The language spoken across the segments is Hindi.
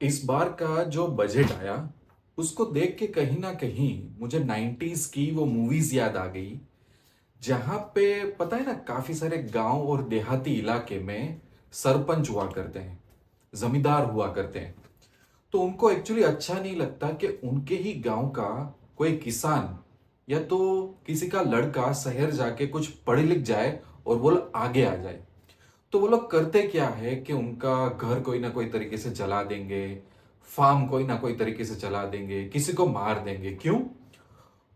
इस बार का जो बजट आया उसको देख के कहीं ना कहीं मुझे 90s की वो मूवीज याद आ गई, जहां पे पता है ना काफी सारे गांव और देहाती इलाके में सरपंच हुआ करते हैं, जमींदार हुआ करते हैं। तो उनको एक्चुअली अच्छा नहीं लगता कि उनके ही गांव का कोई किसान या तो किसी का लड़का शहर जाके कुछ पढ़ लिख जाए और वो लोग आगे आ जाए। तो वो लोग करते क्या है कि उनका घर कोई ना कोई तरीके से जला देंगे, फार्म कोई ना कोई तरीके से चला देंगे, किसी को मार देंगे। क्यों?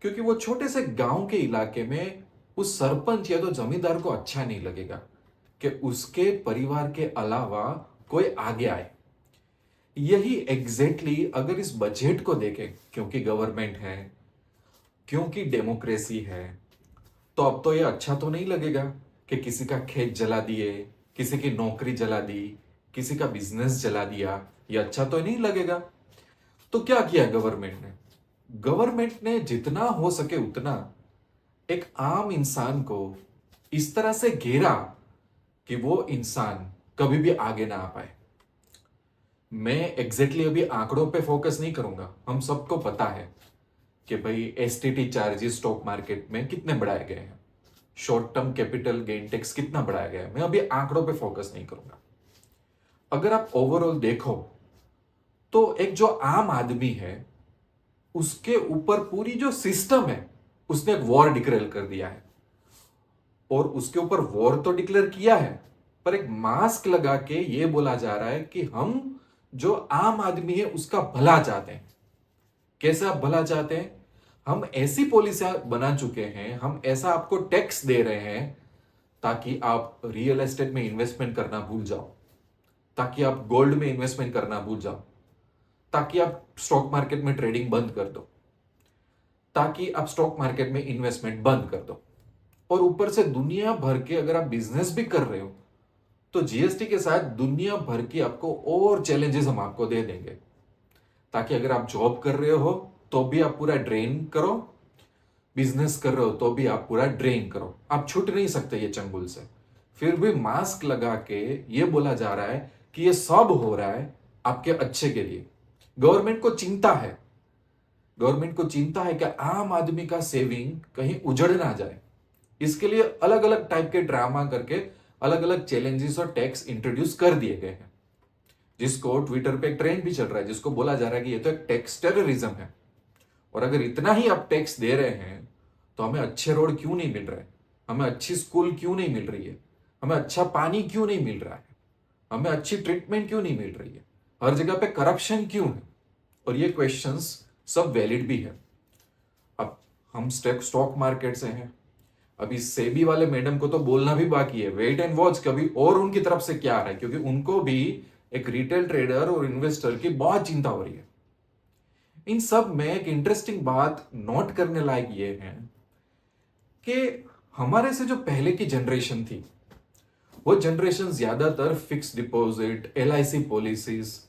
क्योंकि वो छोटे से गांव के इलाके में उस सरपंच या तो जमींदार को अच्छा नहीं लगेगा कि उसके परिवार के अलावा कोई आगे आए। यही एग्जैक्टली अगर इस बजट को देखें, क्योंकि गवर्नमेंट है, क्योंकि डेमोक्रेसी है, तो अब तो ये अच्छा तो नहीं लगेगा कि किसी का खेत जला दिए, किसी की नौकरी जला दी, किसी का बिजनेस जला दिया। ये अच्छा तो नहीं लगेगा। तो क्या किया गवर्नमेंट ने जितना हो सके उतना एक आम इंसान को इस तरह से घेरा कि वो इंसान कभी भी आगे ना आ पाए। मैं एग्जैक्टली अभी आंकड़ों पे फोकस नहीं करूंगा। हम सबको पता है कि भाई एसटीटी चार्जेस स्टॉक मार्केट में कितने बढ़ाए गए हैं, short term capital gain tax कितना बढ़ाया गया है। मैं अभी आंकड़ों पे फोकस नहीं करूंगा। अगर आप ओवरऑल देखो तो एक जो आम आदमी है उसके ऊपर पूरी जो सिस्टम है उसने एक वॉर डिक्लेयर कर दिया है। और उसके ऊपर वॉर तो डिक्लेयर किया है, पर एक मास्क लगा के ये बोला जा रहा है कि हम जो आम आदमी है उसका भला चाहते हैं। कैसे आप भला चाहते हैं? हम ऐसी पॉलिसियां बना चुके हैं, हम ऐसा आपको टैक्स दे रहे हैं ताकि आप रियल एस्टेट में इन्वेस्टमेंट करना भूल जाओ, ताकि आप गोल्ड में इन्वेस्टमेंट करना भूल जाओ, ताकि आप स्टॉक मार्केट में ट्रेडिंग बंद कर दो, ताकि आप स्टॉक मार्केट में इन्वेस्टमेंट बंद कर दो। और ऊपर से दुनिया भर के अगर आप बिजनेस भी कर रहे हो तो जीएसटी के साथ दुनिया भर की आपको और चैलेंजेस हम आपको दे देंगे, ताकि अगर आप जॉब कर रहे हो तो भी आप पूरा ड्रेन करो, बिजनेस कर रहे हो तो भी आप पूरा ड्रेन करो। आप छूट नहीं सकते ये चंगुल से। फिर भी मास्क लगा के ये बोला जा रहा है कि ये सब हो रहा है आपके अच्छे के लिए। गवर्नमेंट को चिंता है, गवर्नमेंट को चिंता है कि आम आदमी का सेविंग कहीं उजड़ ना जाए। इसके लिए अलग अलग टाइप के ड्रामा करके अलग अलग चैलेंजेस और टैक्स इंट्रोड्यूस कर दिए गए हैं, जिसको ट्विटर पे एक ट्रेंड भी चल रहा है, जिसको बोला जा रहा है कि ये तो एक टैक्स टेररिज्म है। और अगर इतना ही आप टैक्स दे रहे हैं तो हमें अच्छे रोड क्यों नहीं मिल रहे, हमें अच्छी स्कूल क्यों नहीं मिल रही है, हमें अच्छा पानी क्यों नहीं मिल रहा है, हमें अच्छी ट्रीटमेंट क्यों नहीं मिल रही है, हर जगह पे करप्शन क्यों है? और ये क्वेश्चंस सब वैलिड भी है। अब हम स्टॉक मार्केट से हैं, अभी सेबी वाले मैडम को तो बोलना भी बाकी है, वेट एंड वॉच कभी और उनकी तरफ से क्या आ रहा है, क्योंकि उनको भी एक रिटेल ट्रेडर और इन्वेस्टर की बहुत चिंता हो रही है। इन सब में एक इंटरेस्टिंग बात नोट करने लायक ये है कि हमारे से जो पहले की जनरेशन थी वो जनरेशन ज्यादातर fix deposit, LIC policies,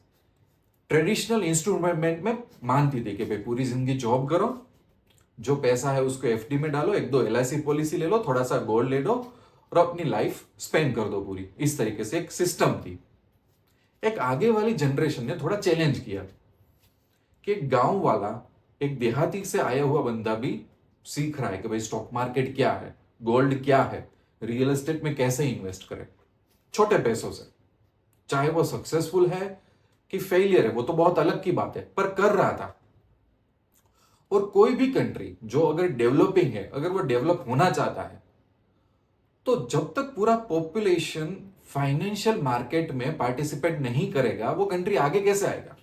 traditional instrument में मानती थी कि भाई पूरी जिंदगी जॉब करो, जो पैसा है उसको एफडी में डालो, एक दो एलआईसी पॉलिसी ले लो, थोड़ा सा गोल्ड ले लो और अपनी लाइफ स्पेंड कर दो पूरी। इस तरीके से एक सिस्टम थी। एक आगे वाली जनरेशन ने थोड़ा चैलेंज किया कि एक गांव वाला, एक देहाती से आया हुआ बंदा भी सीख रहा है कि भाई स्टॉक मार्केट क्या है, गोल्ड क्या है, रियल एस्टेट में कैसे इन्वेस्ट करें छोटे पैसों से। चाहे वो सक्सेसफुल है कि फेलियर है वो तो बहुत अलग की बात है, पर कर रहा था। और कोई भी कंट्री जो अगर डेवलपिंग है, अगर वो डेवलप होना चाहता है, तो जब तक पूरा पॉपुलेशन फाइनेंशियल मार्केट में पार्टिसिपेट नहीं करेगा वो कंट्री आगे कैसे आएगा?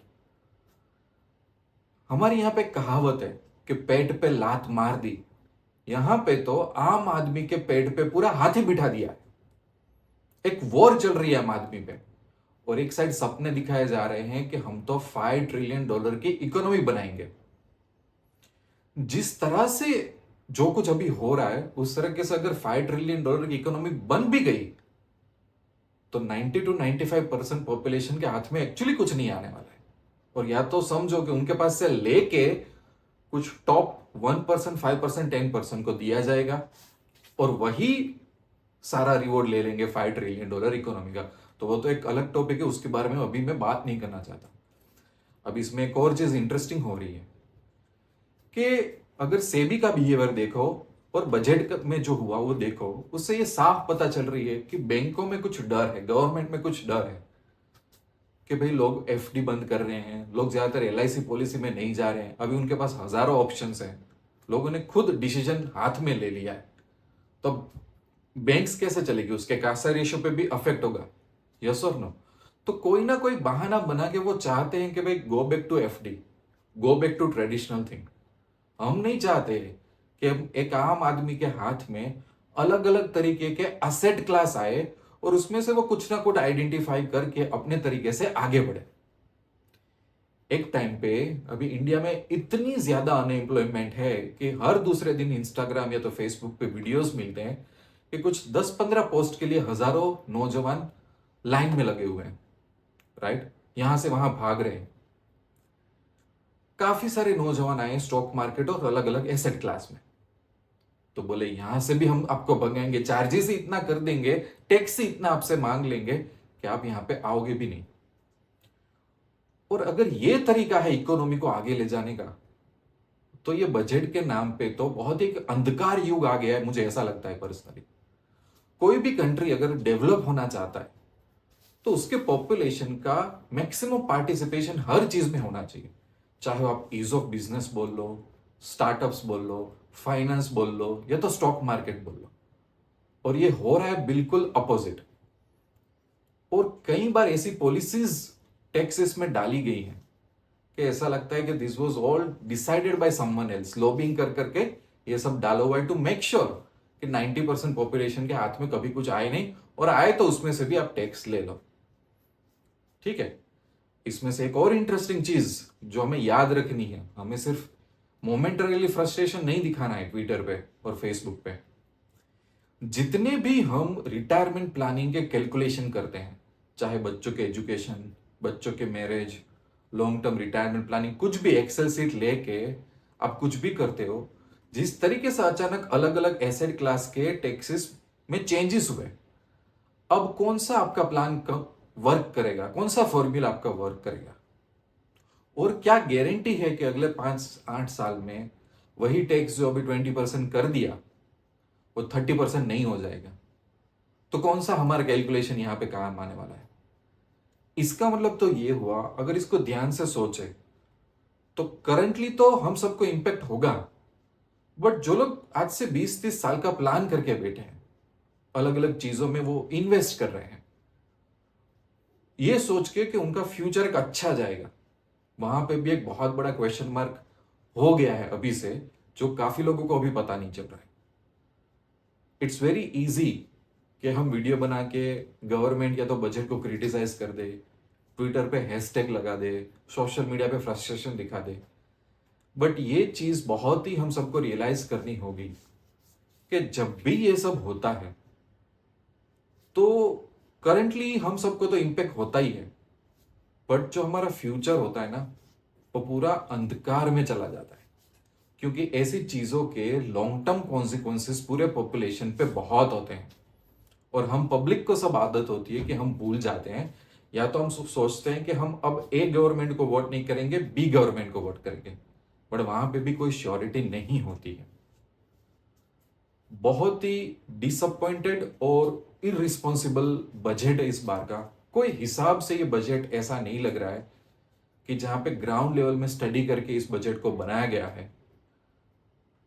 हमारे यहां पे कहावत है कि पेट पे लात मार दी। यहां पे तो आम आदमी के पेट पे पूरा हाथी बिठा दिया है। एक वॉर चल रही है आम आदमी पे, और एक साइड सपने दिखाए जा रहे हैं कि हम तो $5 ट्रिलियन की इकोनॉमी बनाएंगे। जिस तरह से जो कुछ अभी हो रहा है उस तरीके से अगर $5 ट्रिलियन की इकोनॉमी बन भी गई तो 90 to 95% पॉपुलेशन के हाथ में एक्चुअली कुछ नहीं आने वाला है। और या तो समझो कि उनके पास से लेके कुछ टॉप 1%, 5%, 10% को दिया जाएगा और वही सारा रिवॉर्ड ले लेंगे $5 ट्रिलियन इकोनॉमी का। तो वो तो एक अलग टॉपिक है, उसके बारे में अभी मैं बात नहीं करना चाहता। अब इसमें एक और चीज इंटरेस्टिंग हो रही है कि अगर सेबी का बिहेवियर देखो और बजट में जो हुआ वो देखो, उससे ये साफ पता चल रही है कि बैंकों में कुछ डर है, गवर्नमेंट में कुछ डर है कि भाई लोग एफडी बंद कर रहे हैं, लोग ज्यादातर एलआईसी पॉलिसी में नहीं जा रहे हैं। अभी उनके पास हजारों ऑप्शंस हैं, लोगों ने खुद डिसीजन हाथ में ले लिया है। तो बैंक्स कैसे चलेगी, उसके कासा रेशियो पे भी अफेक्ट होगा, यस और नो। तो कोई ना कोई बहाना बना के वो चाहते हैं कि भाई go back to FD, go back to traditional thing. हम नहीं चाहते कि हम एक आम आदमी के हाथ में अलग अलग तरीके के असेट क्लास आए और उसमें से वो कुछ ना कुछ आइडेंटिफाई करके अपने तरीके से आगे बढ़े। एक टाइम पे अभी इंडिया में इतनी ज्यादा अनएम्प्लॉयमेंट है कि हर दूसरे दिन इंस्टाग्राम या तो फेसबुक पे वीडियोस मिलते हैं कि कुछ 10-15 पोस्ट के लिए हजारों नौजवान लाइन में लगे हुए हैं, राइट, यहां से वहां भाग रहे हैं। काफी सारे नौजवान आए स्टॉक मार्केट और अलग अलग एसेट क्लास में, तो बोले यहां से भी हम आपको भगाएंगे, चार्जेस ही इतना कर देंगे, टैक्स ही इतना आपसे मांग लेंगे कि आप यहां पे आओगे भी नहीं। और अगर ये तरीका है इकोनॉमी को आगे ले जाने का, तो ये बजट के नाम पे तो बहुत एक अंधकार युग आ गया है, मुझे ऐसा लगता है पर्सनली। कोई भी कंट्री अगर डेवलप होना चाहता है तो उसके पॉपुलेशन का मैक्सिमम पार्टिसिपेशन हर चीज में होना चाहिए, चाहे आप ईज ऑफ बिजनेस बोल लो, स्टार्टअप्स बोल लो, फाइनेंस बोल लो, या तो स्टॉक मार्केट बोल लो। और ये हो रहा है बिल्कुल अपोजिट। और कई बार ऐसी पॉलिसीज टैक्सेस में डाली गई हैं कि ऐसा लगता है कि this was all decided by someone else, lobbying कर करके ये सब डाला हुआ है टू मेक श्योर कि 90% पॉपुलेशन के हाथ में कभी कुछ आए नहीं, और आए तो उसमें से भी आप टैक्स ले लो। ठीक है, इसमें से एक और इंटरेस्टिंग चीज जो हमें याद रखनी है, हमें सिर्फ मोमेंटरीली फ्रस्ट्रेशन नहीं दिखाना है ट्विटर पे और फेसबुक पे। जितने भी हम रिटायरमेंट प्लानिंग के कैलकुलेशन करते हैं, चाहे बच्चों के एजुकेशन, बच्चों के marriage, long term retirement planning, कुछ भी एक्सेल सीट लेके आप कुछ भी करते हो, जिस तरीके से अचानक अलग अलग एसेट क्लास के टैक्सेस में चेंजेस हुए, अब कौन सा आपका प्लान वर्क करेगा, कौन सा फॉर्मूला आपका वर्क करेगा, और क्या गारंटी है कि अगले 5-8 साल में वही टैक्स जो अभी 20% कर दिया वो 30% नहीं हो जाएगा। तो कौन सा हमारा कैलकुलेशन यहां पे काम आने वाला है। इसका मतलब तो ये हुआ, अगर इसको ध्यान से सोचे तो करंटली तो हम सबको इंपैक्ट होगा, बट जो लोग आज से 20-30 साल का प्लान करके बैठे हैं, अलग अलग चीजों में वो इन्वेस्ट कर रहे हैं, ये सोच के कि उनका फ्यूचर एक अच्छा जाएगा, वहां पे भी एक बहुत बड़ा क्वेश्चन मार्क हो गया है अभी से, जो काफी लोगों को अभी पता नहीं चल रहा है। इट्स वेरी इजी कि हम वीडियो बना के गवर्नमेंट या तो बजट को क्रिटिसाइज कर दे, ट्विटर पे हैशटैग लगा दे, सोशल मीडिया पे फ्रस्ट्रेशन दिखा दे, बट ये चीज बहुत ही हम सबको रियलाइज करनी होगी कि जब भी ये सब होता है तो करंटली हम सबको तो इंपैक्ट होता ही है, बट जो हमारा फ्यूचर होता है ना, वो पूरा अंधकार में चला जाता है, क्योंकि ऐसी चीजों के लॉन्ग टर्म कॉन्सिक्वेंसेस पूरे पॉपुलेशन पे बहुत होते हैं। और हम पब्लिक को सब आदत होती है कि हम भूल जाते हैं, या तो हम सोचते हैं कि हम अब ए गवर्नमेंट को वोट नहीं करेंगे, बी गवर्नमेंट को वोट करेंगे, बट वहां पे भी कोई श्योरिटी नहीं होती है। बहुत ही डिसअपॉइंटेड और इररिस्पॉन्सिबल बजट है इस बार का। कोई हिसाब से ये बजट ऐसा नहीं लग रहा है कि जहां पे ग्राउंड लेवल में स्टडी करके इस बजट को बनाया गया है।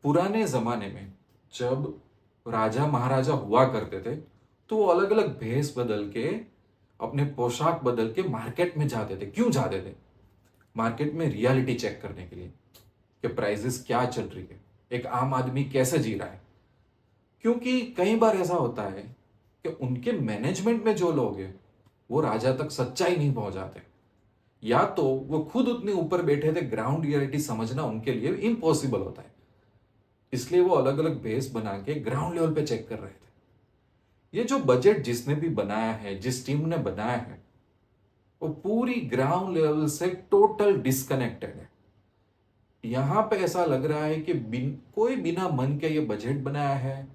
पुराने जमाने में जब राजा महाराजा हुआ करते थे तो वो अलग अलग भेष बदल के, अपने पोशाक बदल के मार्केट में जाते थे। क्यों जाते थे? मार्केट में रियलिटी चेक करने के लिए कि प्राइसेस क्या चल रही है, एक आम आदमी कैसे जी रहा है। क्योंकि कई बार ऐसा होता है कि उनके मैनेजमेंट में जो लोग हैं वो राजा तक सच्चाई नहीं पहुंचाते, या तो वो खुद उतने ऊपर बैठे थे, ग्राउंड रियलिटी समझना उनके लिए इम्पॉसिबल होता है, इसलिए वो अलग अलग बेस बना के ग्राउंड लेवल पे चेक कर रहे थे। ये जो बजट जिसने भी बनाया है, जिस टीम ने बनाया है, वो पूरी ग्राउंड लेवल से टोटल डिस्कनेक्टेड है। यहां पे ऐसा लग रहा है कि कोई बिना मन के ये बजट बनाया है,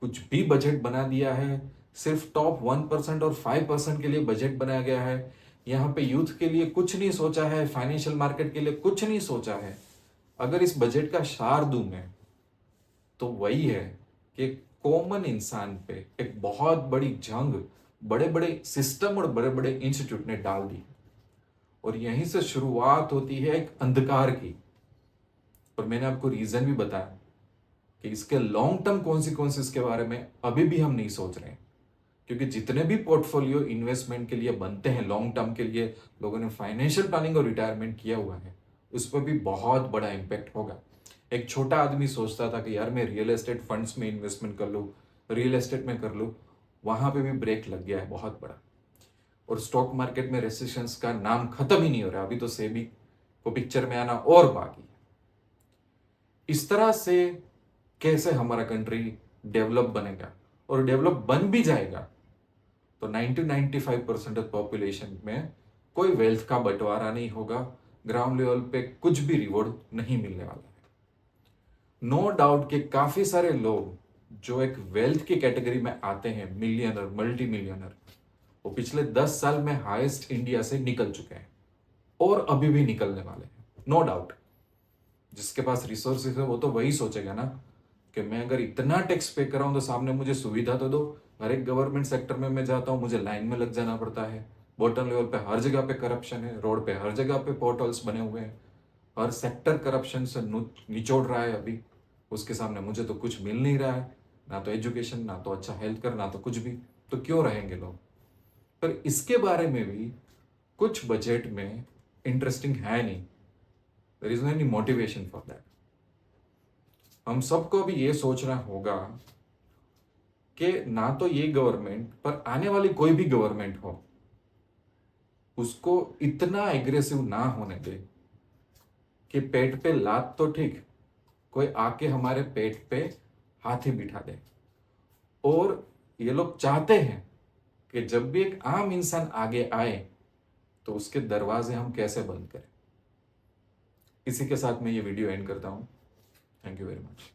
कुछ भी बजट बना दिया है, सिर्फ टॉप 1% और 5% के लिए बजट बनाया गया है, यहाँ पे यूथ के लिए कुछ नहीं सोचा है, फाइनेंशियल मार्केट के लिए कुछ नहीं सोचा है। अगर इस बजट का सार दूं मैं, तो वही है कि कॉमन इंसान पे एक बहुत बड़ी जंग बड़े बड़े सिस्टम और बड़े बड़े इंस्टीट्यूट ने डाल दी, और यहीं से शुरुआत होती है एक अंधकार की। और मैंने आपको रीजन भी बताया कि इसके लॉन्ग टर्म कॉन्सिक्वेंसेस के बारे में अभी भी हम नहीं सोच रहे हैं, क्योंकि जितने भी पोर्टफोलियो इन्वेस्टमेंट के लिए बनते हैं लॉन्ग टर्म के लिए, लोगों ने फाइनेंशियल प्लानिंग और रिटायरमेंट किया हुआ है, उस पर भी बहुत बड़ा इंपैक्ट होगा। एक छोटा आदमी सोचता था कि यार मैं रियल एस्टेट फंड्स में इन्वेस्टमेंट कर लूँ, रियल एस्टेट में कर लूँ, वहां पे भी ब्रेक लग गया है बहुत बड़ा। और स्टॉक मार्केट में रेसिशंस का नाम खत्म ही नहीं हो रहा, अभी तो सेबी को पिक्चर में आना और बाकी है। इस तरह से कैसे हमारा कंट्री डेवलप बनेगा, और डेवलप बन भी जाएगा तो 90-95% ऑफ पॉपुलेशन में कोई वेल्थ का बंटवारा नहीं होगा, ग्राउंड लेवल पे कुछ भी रिवॉर्ड नहीं मिलने वाला है। नो डाउट कि काफी सारे लोग जो एक वेल्थ की कैटेगरी में आते हैं, मिलियनर, मल्टी मिलियनर, वो पिछले 10 साल में हाईएस्ट इंडिया से निकल चुके हैं और अभी भी निकलने वाले हैं, नो डाउट। जिसके पास रिसोर्सेज है वो तो वही सोचेगा ना कि मैं अगर इतना टैक्स पे कर रहा हूं तो सामने मुझे सुविधा तो दो। हर एक गवर्नमेंट सेक्टर में मैं जाता हूं, मुझे लाइन में लग जाना पड़ता है, बॉटम लेवल पे हर जगह पे करप्शन है, रोड पे हर जगह पे पोर्ट होल्स बने हुए हैं, हर सेक्टर करप्शन से निचोड़ रहा है अभी। उसके सामने मुझे तो कुछ मिल नहीं रहा है, ना तो एजुकेशन, ना तो अच्छा हेल्थ केयर, ना तो कुछ भी। तो क्यों रहेंगे लोग? पर इसके बारे में भी कुछ बजट में इंटरेस्टिंग है नहीं, there is no any motivation for that. हम सबको भी ये सोचना होगा कि ना तो ये गवर्नमेंट पर आने वाली कोई भी गवर्नमेंट हो, उसको इतना एग्रेसिव ना होने दे कि पेट पे लात तो ठीक, कोई आके हमारे पेट पे हाथी बिठा दे। और ये लोग चाहते हैं कि जब भी एक आम इंसान आगे आए तो उसके दरवाजे हम कैसे बंद करें। इसी के साथ मैं ये वीडियो एंड करता हूं। Thank you very much.